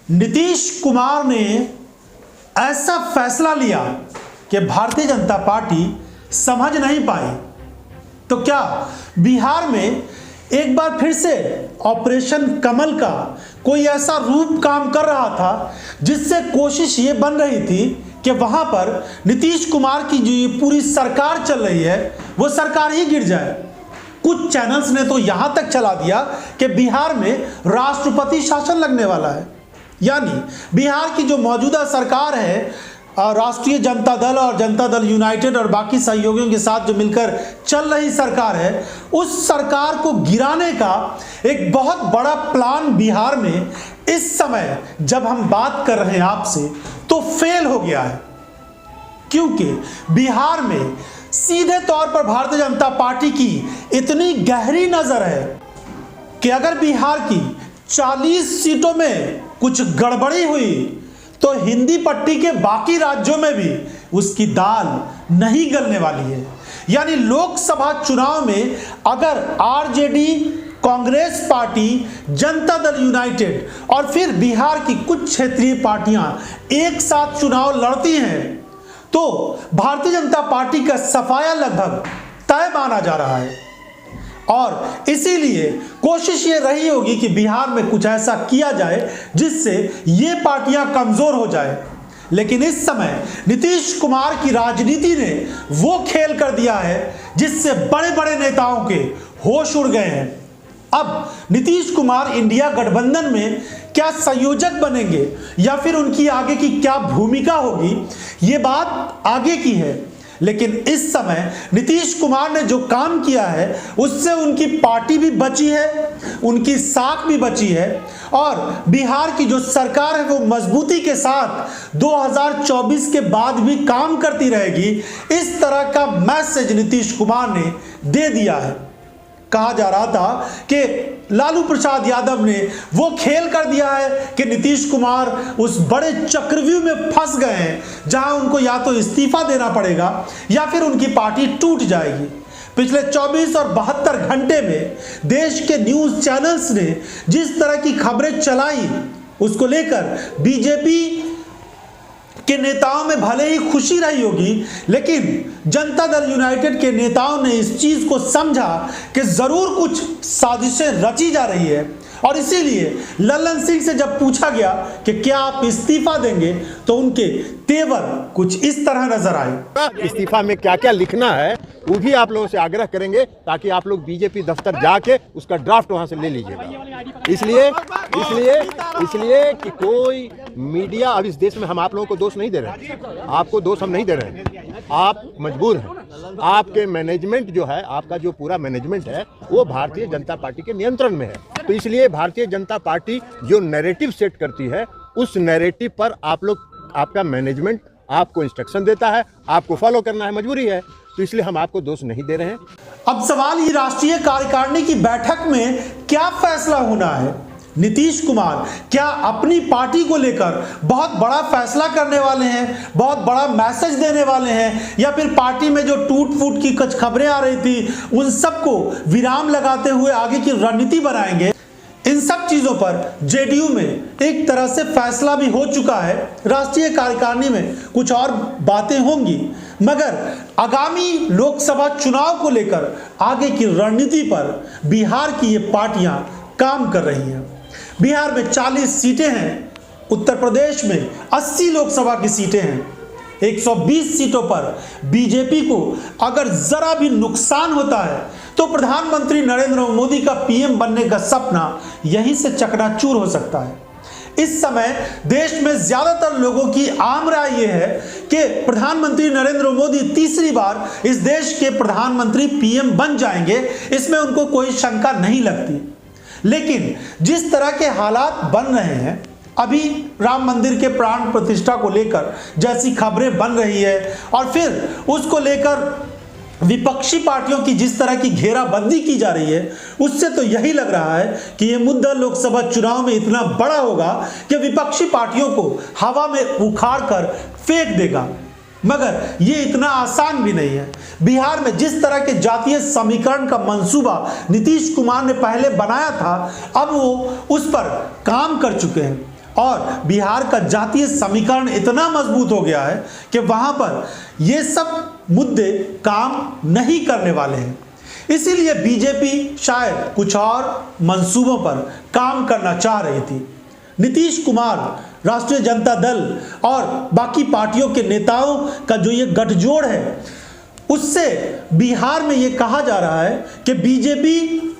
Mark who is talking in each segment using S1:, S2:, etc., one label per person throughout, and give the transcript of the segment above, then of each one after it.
S1: नीतीश कुमार ने ऐसा फैसला लिया कि भारतीय जनता पार्टी समझ नहीं पाई। तो क्या बिहार में एक बार फिर से ऑपरेशन कमल का कोई ऐसा रूप काम कर रहा था जिससे कोशिश ये बन रही थी कि वहां पर नीतीश कुमार की जो ये पूरी सरकार चल रही है वो सरकार ही गिर जाए। कुछ चैनल्स ने तो यहां तक चला दिया कि बिहार में राष्ट्रपति शासन लगने वाला है, यानी बिहार की जो मौजूदा सरकार है राष्ट्रीय जनता दल और जनता दल यूनाइटेड और बाकी सहयोगियों के साथ जो मिलकर चल रही सरकार है, उस सरकार को गिराने का एक बहुत बड़ा प्लान बिहार में इस समय जब हम बात कर रहे हैं आपसे तो फेल हो गया है। क्योंकि बिहार में सीधे तौर पर भारतीय जनता पार्टी की इतनी गहरी नजर है कि अगर बिहार की 40 सीटों में कुछ गड़बड़ी हुई तो हिंदी पट्टी के बाकी राज्यों में भी उसकी दाल नहीं गलने वाली है। यानी लोकसभा चुनाव में अगर RJD, Congress party, Janata Dal United और फिर बिहार की कुछ क्षेत्रीय पार्टियां एक साथ चुनाव लड़ती हैं तो भारतीय जनता पार्टी का सफाया लगभग तय माना जा रहा है। और इसीलिए कोशिश ये रही होगी कि बिहार में कुछ ऐसा किया जाए जिससे ये पार्टियां कमजोर हो जाए। लेकिन इस समय नीतीश कुमार की राजनीति ने वो खेल कर दिया है जिससे बड़े बड़े नेताओं के होश उड़ गए हैं। अब नीतीश कुमार इंडिया गठबंधन में क्या संयोजक बनेंगे या फिर उनकी आगे की क्या भूमिका होगी, ये बात आगे की है। लेकिन इस समय नीतीश कुमार ने जो काम किया है उससे उनकी पार्टी भी बची है, उनकी साख भी बची है और बिहार की जो सरकार है वो मजबूती के साथ 2024 के बाद भी काम करती रहेगी। इस तरह का मैसेज नीतीश कुमार ने दे दिया है। कहा जा रहा था कि लालू प्रसाद यादव ने वो खेल कर दिया है कि नीतीश कुमार उस बड़े चक्रव्यूह में फंस गए हैं जहां उनको या तो इस्तीफा देना पड़ेगा या फिर उनकी पार्टी टूट जाएगी। पिछले 24 और 72 घंटे में देश के न्यूज़ चैनल्स ने जिस तरह की खबरें चलाई उसको लेकर बीजेपी के नेताओं में भले ही खुशी रही होगी, लेकिन जनता दल यूनाइटेड के नेताओं ने इस चीज को समझा कि जरूर कुछ साजिशें रची जा रही है। और इसीलिए लल्लन सिंह से जब पूछा गया कि क्या आप इस्तीफा देंगे तो उनके तेवर कुछ इस तरह नजर आए।
S2: इस्तीफा में क्या क्या लिखना है वो भी आप लोगों से आग्रह करेंगे ताकि आप लोग बीजेपी दफ्तर जाके उसका ड्राफ्ट वहां से ले लीजिएगा। इसलिए इसलिए इसलिए कि कोई मीडिया, अब इस देश में हम आप लोगों को दोष नहीं दे रहे हैं, आपको दोष हम नहीं दे रहे हैं, आप मजबूर हैं। आपके मैनेजमेंट जो है, आपका जो पूरा मैनेजमेंट है वो भारतीय जनता पार्टी के नियंत्रण में है। तो इसलिए भारतीय जनता पार्टी जो नैरेटिव सेट करती है उस नैरेटिव पर आप लोग, आपका मैनेजमेंट आपको इंस्ट्रक्शन देता है, आपको फॉलो करना है, मजबूरी है। तो इसलिए हम आपको दोष नहीं दे रहे हैं।
S1: अब सवाल ये राष्ट्रीय कार्यकारिणी की बैठक में क्या फैसला होना है। नीतीश कुमार क्या अपनी पार्टी को लेकर बहुत बड़ा फैसला करने वाले हैं, बहुत बड़ा मैसेज देने वाले हैं, या फिर पार्टी में जो टूट फूट की कुछ खबरें आ रही थी उन सबको विराम लगाते हुए आगे की रणनीति बनाएंगे। इन सब चीजों पर जेडीयू में एक तरह से फैसला भी हो चुका है। राष्ट्रीय कार्यकारिणी में कुछ और बातें होंगी, मगर आगामी लोकसभा चुनाव को लेकर आगे की रणनीति पर बिहार की ये पार्टियां काम कर रही हैं। बिहार में 40 सीटें हैं, उत्तर प्रदेश में 80 लोकसभा की सीटें हैं। 120 सीटों पर बीजेपी को अगर जरा भी नुकसान होता है तो प्रधानमंत्री नरेंद्र मोदी का पीएम बनने का सपना यहीं से चकनाचूर हो सकता है। इस समय देश में ज्यादातर लोगों की आम राय यह है कि प्रधानमंत्री नरेंद्र मोदी तीसरी बार इस देश के प्रधानमंत्री पीएम बन जाएंगे, इसमें उनको कोई शंका नहीं लगती। लेकिन जिस तरह के हालात बन रहे हैं, अभी राम मंदिर के प्राण प्रतिष्ठा को लेकर जैसी खबरें बन रही है और फिर उसको लेकर विपक्षी पार्टियों की जिस तरह की घेराबंदी की जा रही है, उससे तो यही लग रहा है कि यह मुद्दा लोकसभा चुनाव में इतना बड़ा होगा कि विपक्षी पार्टियों को हवा में उखाड़ कर फेंक देगा। मगर ये इतना आसान भी नहीं है। बिहार में जिस तरह के जातीय समीकरण का मंसूबा नीतीश कुमार ने पहले बनाया था, अब वो उस पर काम कर चुके हैं। और बिहार का जातीय समीकरण इतना मजबूत हो गया है कि वहां पर ये सब मुद्दे काम नहीं करने वाले हैं। इसीलिए बीजेपी शायद कुछ और मंसूबों पर काम करना चाह रही थी। नीतीश कुमार, राष्ट्रीय जनता दल और बाकी पार्टियों के नेताओं का जो ये गठजोड़ है, उससे बिहार में ये कहा जा रहा है कि बीजेपी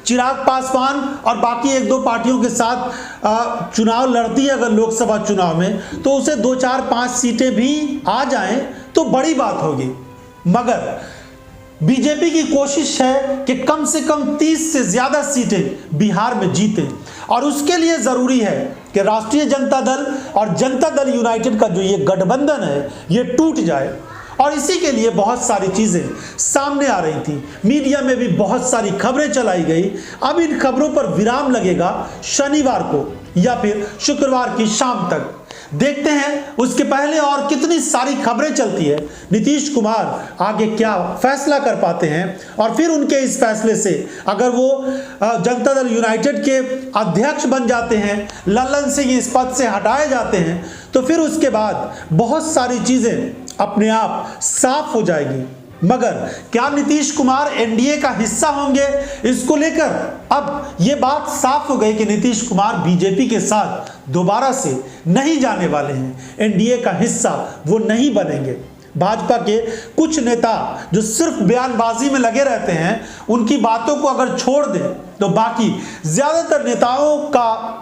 S1: चिराग पासवान और बाकी एक दो पार्टियों के साथ चुनाव लड़ती है अगर लोकसभा चुनाव में, तो उसे 2, 4, 5 सीटें भी आ जाएं तो बड़ी बात होगी। मगर बीजेपी की कोशिश है कि कम से कम 30 से ज्यादा सीटें बिहार में जीते, और उसके लिए जरूरी है कि राष्ट्रीय जनता दल और जनता दल यूनाइटेड का जो ये गठबंधन है ये टूट जाए। और इसी के लिए बहुत सारी चीजें सामने आ रही थी, मीडिया में भी बहुत सारी खबरें चलाई गई। अब इन खबरों पर विराम लगेगा शनिवार को या फिर शुक्रवार की शाम तक। देखते हैं उसके पहले और कितनी सारी खबरें चलती है, नीतीश कुमार आगे क्या फैसला कर पाते हैं, और फिर उनके इस फैसले से अगर वो जनता दल यूनाइटेड के अध्यक्ष बन जाते हैं, लल्लन सिंह इस पद से हटाए जाते हैं, तो फिर उसके बाद बहुत सारी चीजें अपने आप साफ हो जाएगी। मगर क्या नीतीश कुमार एनडीए का हिस्सा होंगे, इसको लेकर अब यह बात साफ हो गई कि नीतीश कुमार बीजेपी के साथ दोबारा से नहीं जाने वाले हैं, एनडीए का हिस्सा वो नहीं बनेंगे। भाजपा के कुछ नेता जो सिर्फ बयानबाजी में लगे रहते हैं, उनकी बातों को अगर छोड़ दें तो बाकी ज्यादातर नेताओं का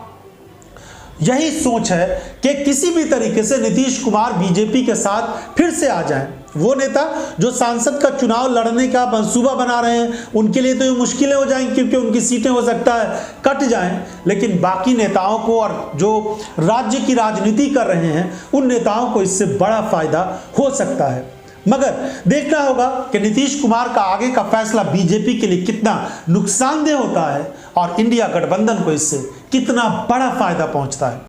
S1: यही सोच है कि किसी भी तरीके से नीतीश कुमार बीजेपी के साथ फिर से आ जाएं। वो नेता जो सांसद का चुनाव लड़ने का मंसूबा बना रहे हैं, उनके लिए तो ये मुश्किलें हो जाएंगी क्योंकि उनकी सीटें हो सकता है कट जाएं, लेकिन बाकी नेताओं को और जो राज्य की राजनीति कर रहे हैं उन नेताओं को इससे बड़ा फायदा हो सकता है। मगर देखना होगा कि नीतीश कुमार का आगे का फैसला बीजेपी के लिए कितना नुकसानदेह होता है और इंडिया गठबंधन को इससे कितना बड़ा फायदा पहुंचता है।